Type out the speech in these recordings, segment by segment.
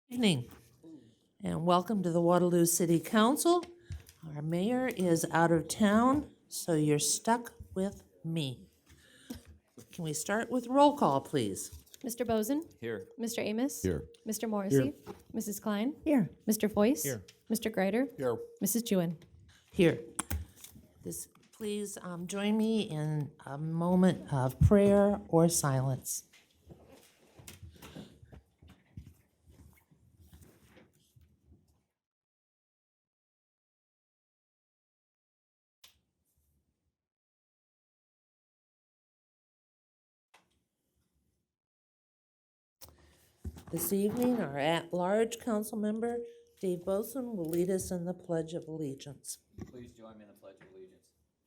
Evening, and welcome to the Waterloo City Council. Our mayor is out of town, so you're stuck with me. Can we start with roll call, please? Mr. Bozen? Here. Mr. Amos? Here. Mr. Morrissey? Mrs. Klein? Here. Mr. Foyce? Here. Mr. Greider? Here. Mrs. Jewin? Here. Please join me in a moment of prayer or silence. This evening, our at-large council member, Dave Boson, will lead us in the Pledge of Allegiance. Please join me in the Pledge of Allegiance.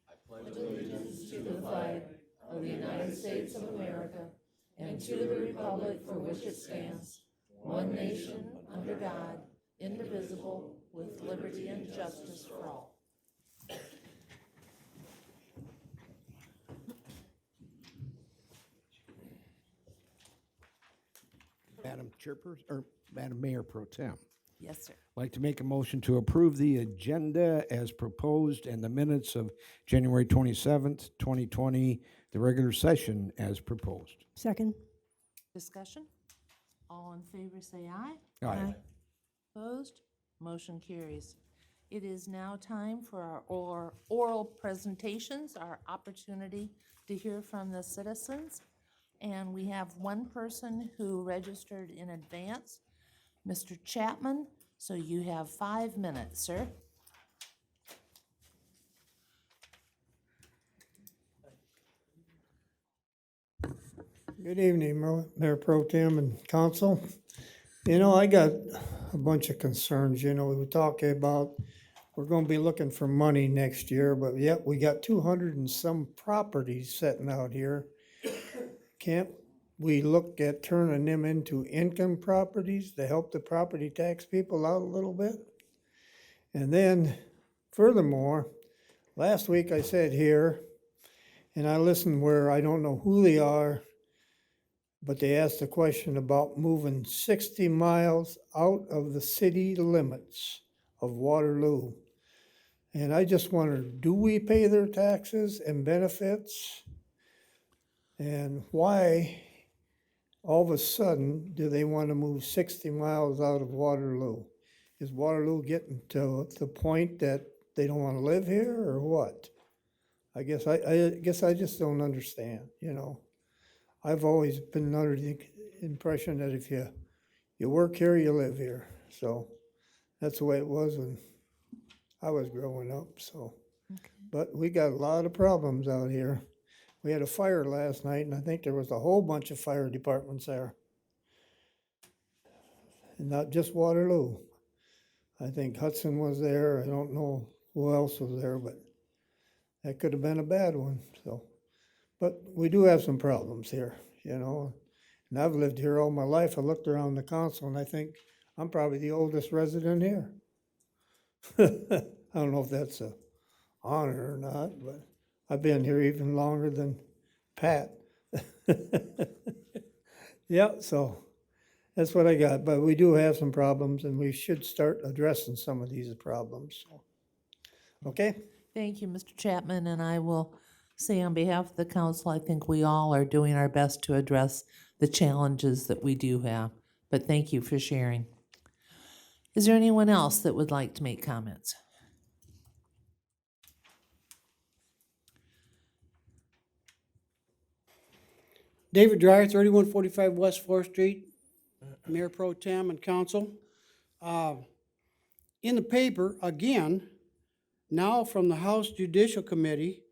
I pledge allegiance To the flag of the United States of America and to the republic for which it stands, one nation, under God, indivisible, with liberty and justice for all. Madam Chairperson, or Madam Mayor Pro Tem, Yes, sir. I'd like to make a motion to approve the agenda as proposed and the minutes of January 27th, 2020, the regular session as proposed. Second. Discussion? All in favor say aye. Aye. Opposed? Motion carries. It is now time for our oral presentations, our opportunity to hear from the citizens. And we have one person who registered in advance, Mr. Chapman. So you have 5 minutes, sir. Good evening, Mayor Pro Tem and Council. I got a bunch of concerns. We were talking about we're going to be looking for money next year, but yet we got 200 and some properties sitting out here. Can't we look at turning them into income properties to help the property tax people out a little bit? And then furthermore, last week I said here, and I listened where I don't know who they are, but they asked a question about moving 60 miles out of the city limits of Waterloo. And I just wondered, do we pay their taxes and benefits? And why, all of a sudden, do they want to move 60 miles out of Waterloo? Is Waterloo getting to the point that they don't want to live here, or what? I guess I just don't understand, I've always been under the impression that if you work here, you live here. So that's the way it was when I was growing up, so. Okay. But we got a lot of problems out here. We had a fire last night, and I think there was a whole bunch of fire departments there. And not just Waterloo. I think Hudson was there. I don't know who else was there, but that could have been a bad one, so. But we do have some problems here, and I've lived here all my life. I looked around the council, and I think I'm probably the oldest resident here. I don't know if that's an honor or not, but I've been here even longer than Pat. Yeah, so that's what I got. But we do have some problems, and we should start addressing some of these problems. So, okay? Thank you, Mr. Chapman, and I will say on behalf of the council, I think we all are doing our best to address the challenges that we do have. But thank you for sharing. Is there anyone else that would like to make comments? David Dreyer, 3145 West 4th Street, Mayor Pro Tem and Council. In the paper, again, now from the House Judicial Committee,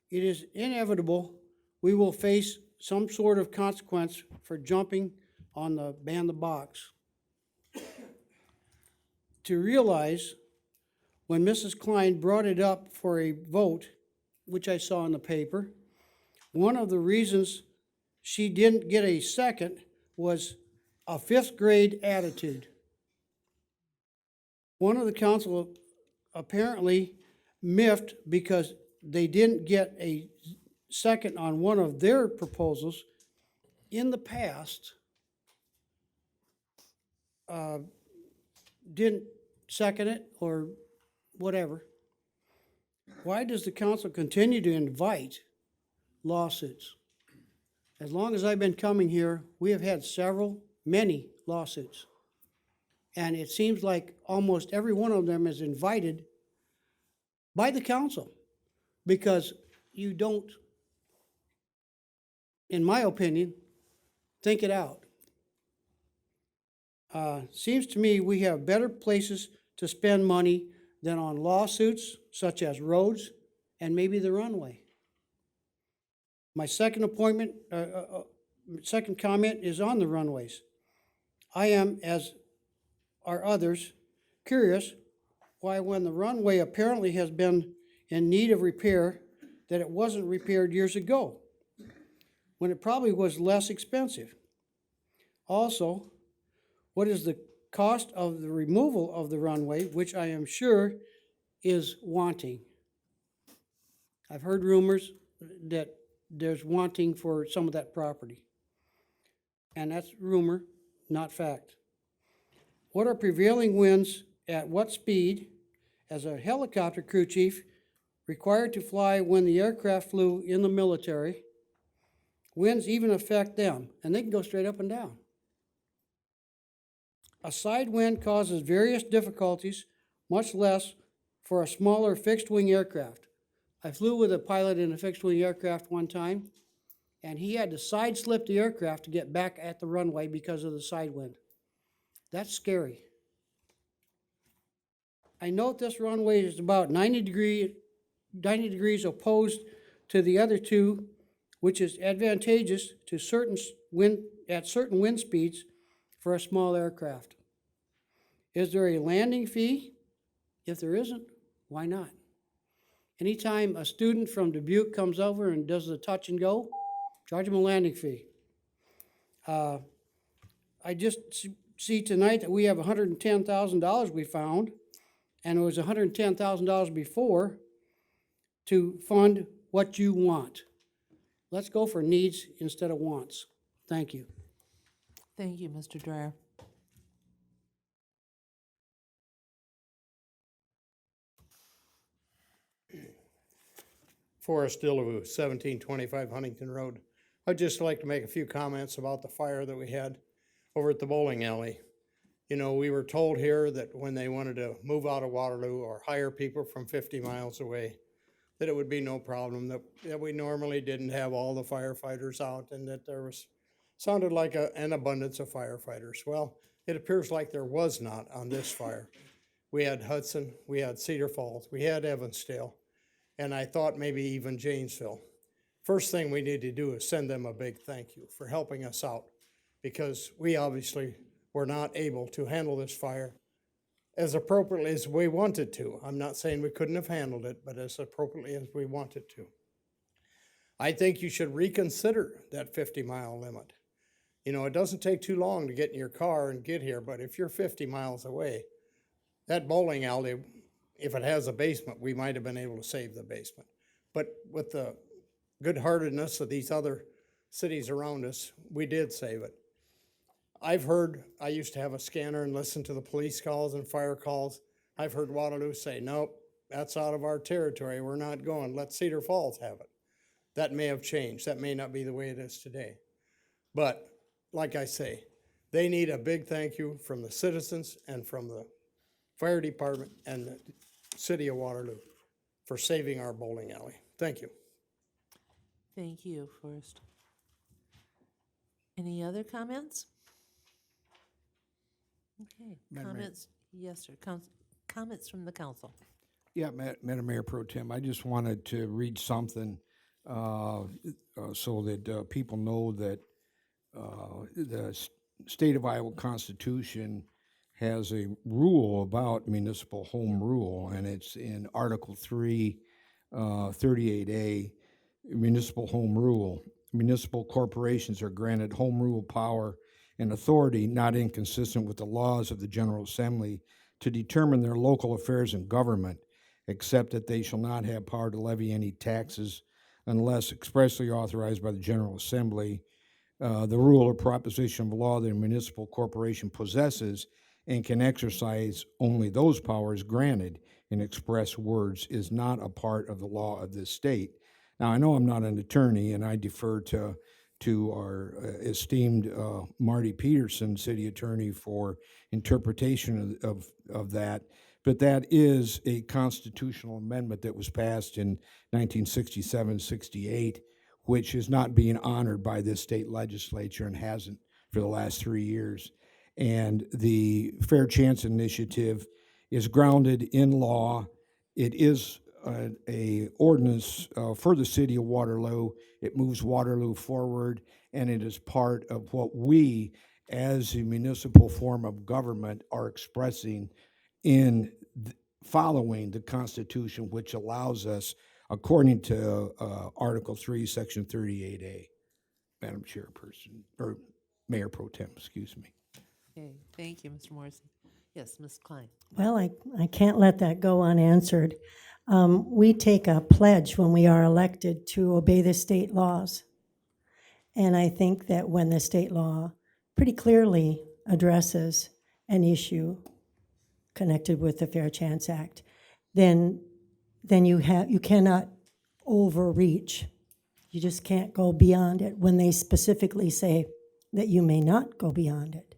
it is inevitable we will face some sort of consequence for jumping on the ban the box. To realize, when Mrs. Klein brought it up for a vote, which I saw in the paper, one of the reasons she didn't get a second was a 5th grade attitude. One of the council apparently miffed because they didn't get a second on one of their proposals. In the past, didn't second it or whatever, why does the council continue to invite lawsuits? As long as I've been coming here, we have had many lawsuits. And it seems like almost every one of them is invited by the council because you don't, in my opinion, think it out. Seems to me we have better places to spend money than on lawsuits such as roads and maybe the runway. My second comment is on the runways. I am, as are others, curious why when the runway apparently has been in need of repair, that it wasn't repaired years ago, when it probably was less expensive. Also, what is the cost of the removal of the runway, which I am sure is wanting? I've heard rumors that there's wanting for some of that property. And that's rumor, not fact. What are prevailing winds at what speed, as a helicopter crew chief required to fly when the aircraft flew in the military? Winds even affect them, and they can go straight up and down. A side wind causes various difficulties, much less for a smaller fixed-wing aircraft. I flew with a pilot in a fixed-wing aircraft one time, and he had to side-slip the aircraft to get back at the runway because of the side wind. That's scary. I note this runway is about 90 degrees opposed to the other two, which is advantageous to at certain wind speeds for a small aircraft. Is there a landing fee? If there isn't, why not? Anytime a student from Dubuque comes over and does the touch and go, charge them a landing fee. I just see tonight that we have $110,000 we found, and it was $110,000 before to fund what you want. Let's go for needs instead of wants. Thank you. Thank you, Mr. Dreyer. Forrest Dillaboo, 1725 Huntington Road. I'd just like to make a few comments about the fire that we had over at the bowling alley. You know, we were told here that when they wanted to move out of Waterloo or hire people from 50 miles away, that it would be no problem, that we normally didn't have all the firefighters out, and that there was, sounded like an abundance of firefighters. Well, it appears like there was not on this fire. We had Hudson, we had Cedar Falls, we had Evansdale, and I thought maybe even Janesville. First thing we need to do is send them a big thank you for helping us out, because we obviously were not able to handle this fire as appropriately as we wanted to. I'm not saying we couldn't have handled it, but as appropriately as we wanted to. I think you should reconsider that 50-mile limit. You know, it doesn't take too long to get in your car and get here, but if you're 50 miles away, that bowling alley, if it has a basement, we might have been able to save the basement. But with the good-heartedness of these other cities around us, we did save it. I've heard, I used to have a scanner and listen to the police calls and fire calls. I've heard Waterloo say, nope, that's out of our territory, we're not going, let Cedar Falls have it. That may have changed, that may not be the way it is today. But, like I say, they need a big thank you from the citizens and from the fire department and the city of Waterloo for saving our bowling alley. Thank you. Thank you, Forrest. Any other comments? Okay, Madam Mayor. comments, yes, sir, comments from the council. Yeah, Madam Mayor Pro Tem, I just wanted to read something so that people know that the state of Iowa Constitution has a rule about municipal home rule, and it's in Article 3, 38A, municipal home rule. Municipal corporations are granted home rule power and authority not inconsistent with the laws of the General Assembly to determine their local affairs and government, except that they shall not have power to levy any taxes unless expressly authorized by the General Assembly, the rule or proposition of law that a municipal corporation possesses and can exercise only those powers granted in express words is not a part of the law of this state. Now, I know I'm not an attorney, and I defer to our esteemed Marty Peterson, city attorney, for interpretation of that. But that is a constitutional amendment that was passed in 1967-68, which is not being honored by this state legislature and hasn't for the last 3 years. And the Fair Chance Initiative is grounded in law. It is a ordinance for the city of Waterloo. It moves Waterloo forward, and it is part of what we, as a municipal form of government, are expressing in following the Constitution, which allows us, according to Article 3, Section 38A, Madam Chairperson, or Mayor Pro Tem, excuse me. Okay, thank you, Mr. Morrissey. Yes, Ms. Klein. Well, I can't let that go unanswered. We take a pledge when we are elected to obey the state laws. And I think that when the state law pretty clearly addresses an issue connected with the Fair Chance Act, then you cannot overreach. You just can't go beyond it when they specifically say that you may not go beyond it.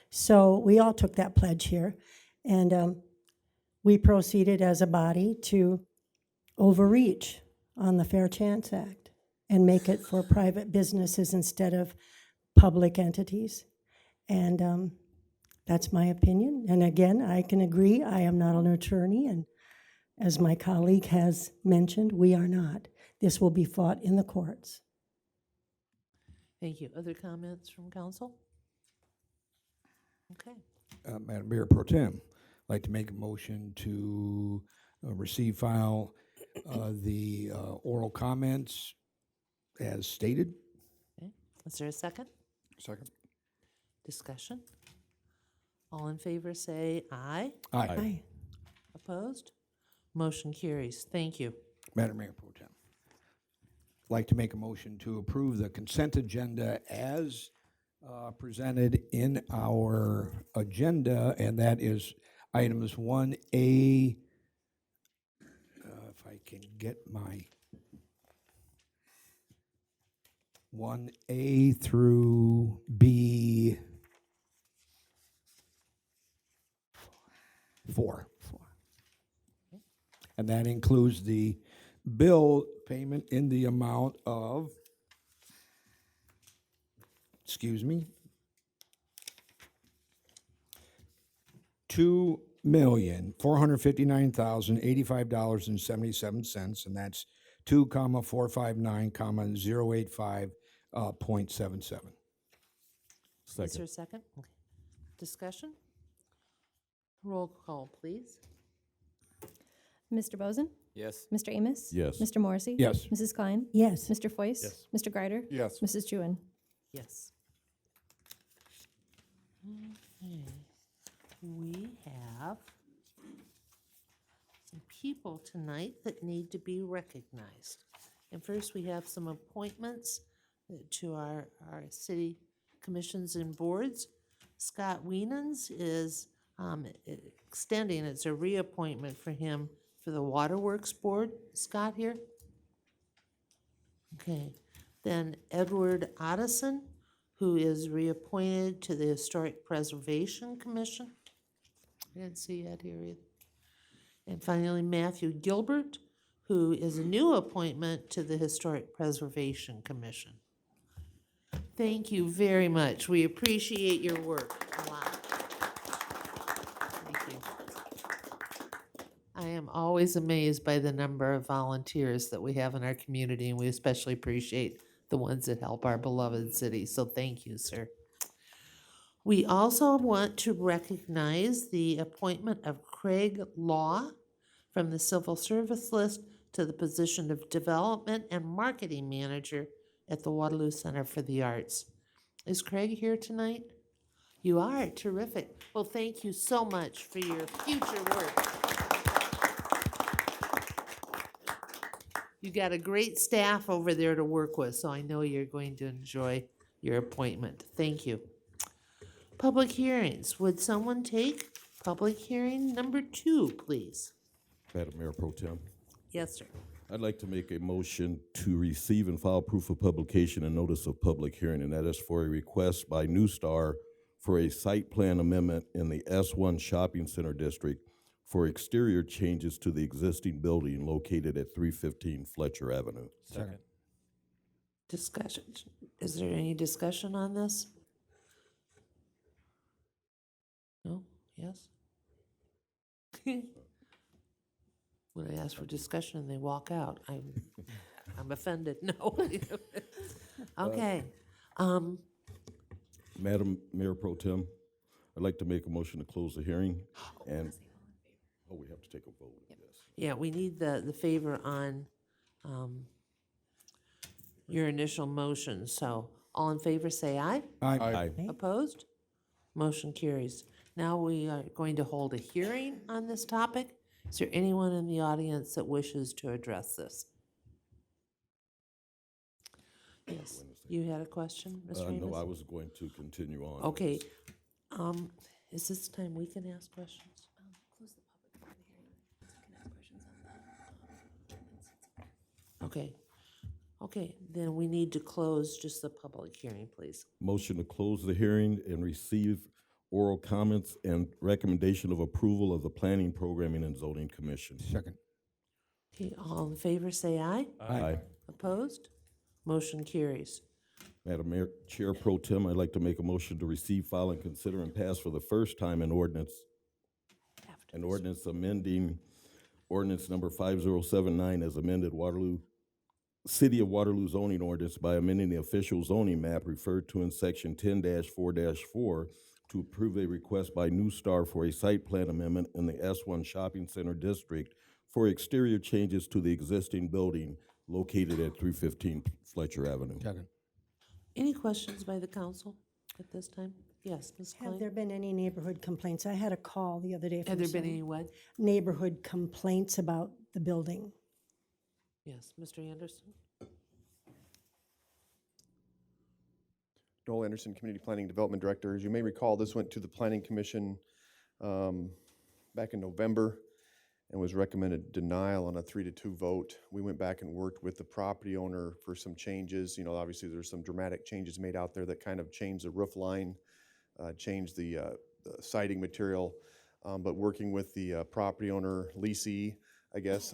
So we all took that pledge here, and we proceeded as a body to overreach on the Fair Chance Act and make it for private businesses instead of public entities. And that's my opinion. And again, I can agree, I am not an attorney, and as my colleague has mentioned, we are not. This will be fought in the courts. Thank you. Other comments from council? Okay. Madam Mayor Pro Tem, I'd like to make a motion to receive, file the oral comments as stated. Okay. Is there a second? Second. Discussion? All in favor say aye. Aye. Aye. Opposed? Motion carries. Thank you. Madam Mayor Pro Tem, I'd like to make a motion to approve the consent agenda as presented in our agenda, and that is items 1A, if I can get my 1A through B4. And that includes the bill payment in the amount of, $2,459,085.77, and that's 2,459,085.77. Is there a second? Okay. Discussion? Roll call, please. Mr. Bozen? Yes. Mr. Amos? Yes. Mr. Morrissey? Yes. Mrs. Klein? Yes. Mr. Foyce? Yes. Mr. Greider? Yes. Mrs. Jewin? Yes. Okay. We have some people tonight that need to be recognized. And first, we have some appointments to our city commissions and boards. Scott Wienans is extending, it's a reappointment for him for the Waterworks Board. Scott here? Okay. Then Edward Otteson, who is reappointed to the Historic Preservation Commission. I didn't see that here either. And finally, Matthew Gilbert, who is a new appointment to the Historic Preservation Commission. Thank you very much. We appreciate your work a lot. Thank you. I am always amazed by the number of volunteers that we have in our community, and we especially appreciate the ones that help our beloved city. So thank you, sir. We also want to recognize the appointment of Craig Law from the Civil Service list to the position of Development and Marketing Manager at the Waterloo Center for the Arts. Is Craig here tonight? You are, terrific. Well, thank you so much for your future work. You got a great staff over there to work with, so I know you're going to enjoy your appointment. Thank you. Public hearings. Would someone take public hearing number 2, please? Madam Mayor Pro Tem, Yes, sir. I'd like to make a motion to receive and file proof of publication and notice of public hearing, and that is for a request by New Star for a site plan amendment in the S1 Shopping Center District for exterior changes to the existing building located at 315 Fletcher Avenue. Second. Discussion. Is there any discussion on this? No? Yes? When I ask for discussion and they walk out, I'm offended. No. Okay. Madam Mayor Pro Tem, I'd like to make a motion to close the hearing and, oh, we have to take a vote, yes. Yeah, we need the favor on your initial motion. So all in favor, say aye. Aye. Opposed? Motion carries. Now we are going to hold a hearing on this topic. Is there anyone in the audience that wishes to address this? Yes, you had a question, Mr. Amos? No, I was going to continue on. Okay, is this time we can ask questions? Okay, then we need to close just the public hearing, please. Motion to close the hearing and receive oral comments and recommendation of approval of the Planning, Programming, and Zoning Commission. Second. Okay, all in favor, say aye. Aye. Opposed? Motion carries. Madam Mayor, Chair Pro Tem, I'd like to make a motion to receive, file, and consider and pass for the first time an ordinance amending ordinance number 5079 as amended City of Waterloo zoning ordinance by amending the official zoning map referred to in section 10-4-4 to approve a request by New Star for a site plan amendment in the S1 Shopping Center District for exterior changes to the existing building located at 315 Fletcher Avenue. Second. Any questions by the council at this time? Yes, Ms. Have Klein? there been any neighborhood complaints? I had a call the other day Have from there been some any what? neighborhood complaints about the building. Yes, Mr. Anderson? Noel Anderson, Community Planning Development Director. As you may recall, this went to the Planning Commission back in November and was recommended denial on a 3-2 vote. We went back and worked with the property owner for some changes. You know, obviously there's some dramatic changes made out there that kind of changed the roof line, changed the siding material. But working with the property owner, leasee, I guess,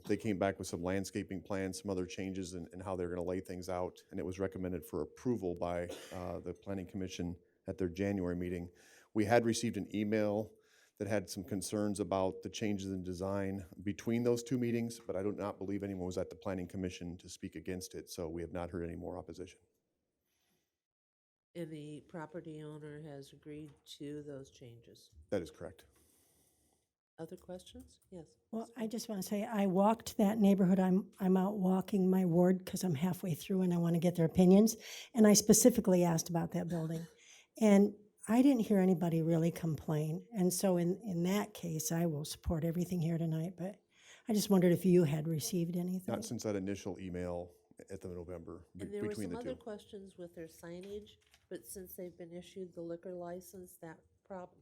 they came back with some landscaping plans, some other changes in how they're gonna lay things out, and it was recommended for approval by the Planning Commission at their January meeting. We had received an email that had some concerns about the changes in design between those two meetings, but I do not believe anyone was at the Planning Commission to speak against it, so we have not heard any more opposition. And the property owner has agreed to those changes. That is correct. Other questions? Yes. Well, I just want to say, I walked that neighborhood. I'm out walking my ward because I'm halfway through and I want to get their opinions. And I specifically asked about that building. And I didn't hear anybody really complain. And so in that case, I will support everything here tonight. But I just wondered if you had received anything. Not since that initial email at the November And there were between some the other two. questions with their signage, but since they've been issued the liquor license,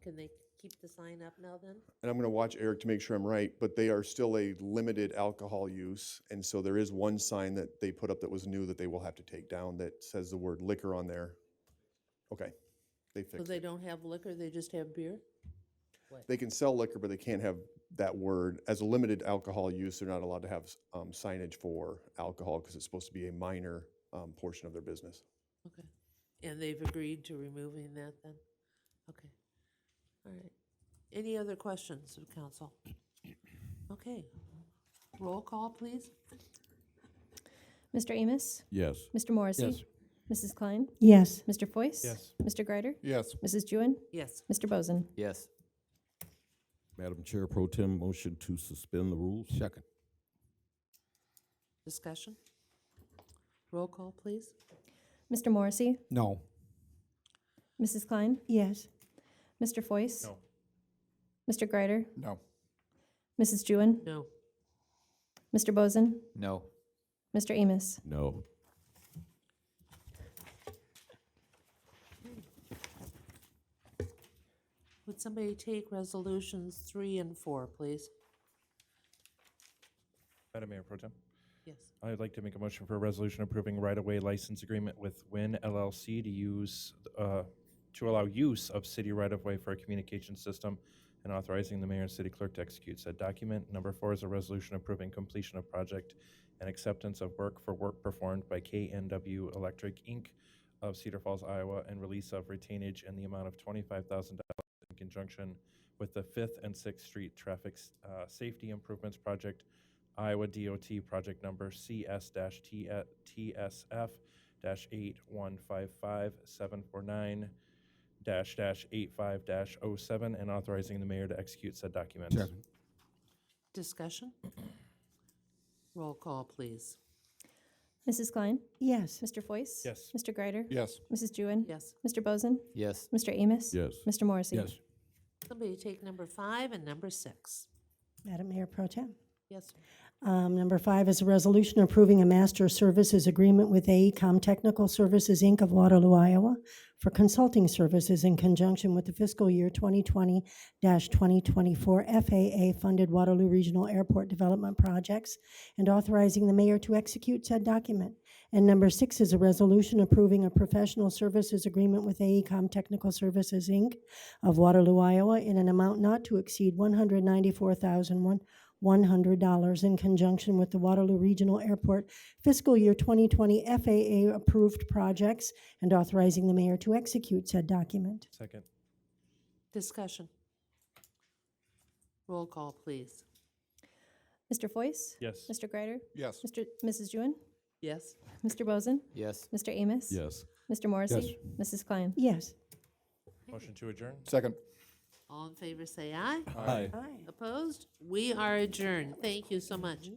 can they keep the sign up now then? And I'm gonna watch Eric to make sure I'm right, but they are still a limited alcohol use. And so there is one sign that they put up that was new that they will have to take down that says the word liquor on there. Okay, they So fixed they it. don't have liquor, they just have beer? They can sell liquor, but they can't have that word. As a limited alcohol use, they're not allowed to have signage for alcohol because it's supposed to be a minor portion of their business. Okay. And they've agreed to removing that then? Okay. All right. Any other questions of council? Okay. Roll call, please. Mr. Amos? Yes. Mr. Morrissey? Yes. Mrs. Klein? Yes. Mr. Foyce? Yes. Mr. Greider? Yes. Mrs. Jewin? Yes. Mr. Bozen? Yes. Madam Chair Pro Tem, motion to suspend the rules. Second. Discussion? Roll call, please. Mr. Morrissey? No. Mrs. Klein? Yes. Mr. Foyce? No. Mr. Greider? No. Mrs. Jewin? No. Mr. Bozen? No. Mr. Amos? No. Would somebody take resolutions 3 and 4, please? Madam Mayor Pro Tem, Yes. I'd like to make a motion for a resolution approving right-of-way license agreement with Win LLC to use, to allow use of city right-of-way for a communication system and authorizing the mayor and city clerk to execute said document. Number 4 is a resolution approving completion of project and acceptance of work for work performed by KNW Electric, Inc. of Cedar Falls, Iowa, and release of retainage in the amount of $25,000 in conjunction with the 5th and 6th Street Traffic Safety Improvements Project, Iowa DOT project number CS-TSF-8155749-85-07 and authorizing the mayor to execute said document. Second. Discussion? Roll call, please. Mrs. Klein? Yes. Mr. Foyce? Yes. Mr. Greider? Yes. Mrs. Jewin? Yes. Mr. Bozen? Yes. Mr. Amos? Yes. Mr. Morrissey? Yes. Somebody take number 5 and number 6. Madam Mayor Pro Tem. Yes. Number 5 is a resolution approving a master services agreement with AECom Technical Services, Inc. of Waterloo, Iowa, for consulting services in conjunction with the fiscal year 2020-2024 FAA-funded Waterloo Regional Airport Development Projects, and authorizing the mayor to execute said document. And number 6 is a resolution approving a professional services agreement with AECom Technical Services, Inc. of Waterloo, Iowa, in an amount not to exceed $194,100 in conjunction with the Waterloo Regional Airport fiscal year 2020 FAA-approved projects, and authorizing the mayor to execute said document. Second. Discussion? Roll call, please. Mr. Foyce? Yes. Mr. Greider? Yes. Mrs. Jewin? Yes. Mr. Bozen? Yes. Mr. Amos? Yes. Mr. Morrissey? Mrs. Klein? Yes. Motion to adjourn? Second. All in favor, say aye. Aye. Aye. Opposed? We are adjourned. Thank you so much.